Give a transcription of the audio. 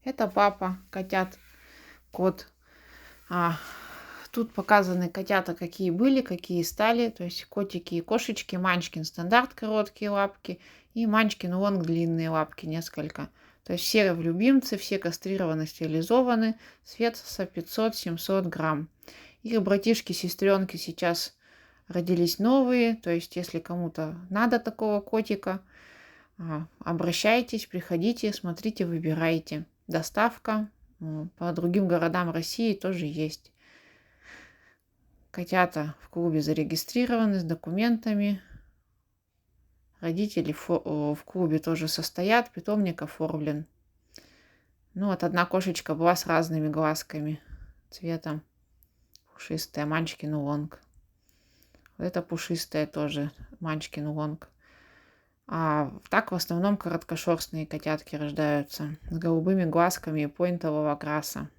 Это папа котят, кот. А, Тут показаны котята, какие были, какие стали. То есть котики и кошечки. Манчкин стандарт, короткие лапки. И Манчкин лонг, длинные лапки, несколько. То есть все в любимцы, все кастрированы, стерилизованы. Вес 500-700 грамм. Их братишки, сестренки сейчас родились новые. То есть если кому-то надо такого котика, обращайтесь, приходите, смотрите, выбирайте. Доставка по другим городам России тоже есть. Котята в клубе зарегистрированы с документами. Родители в клубе тоже состоят, питомник оформлен. Ну вот одна кошечка была с разными глазками, цветом. Пушистая, Манчкин лонг. Вот эта пушистая тоже, Манчкин лонг. А так в основном короткошерстные котятки рождаются с голубыми глазками и пойнтового окраса.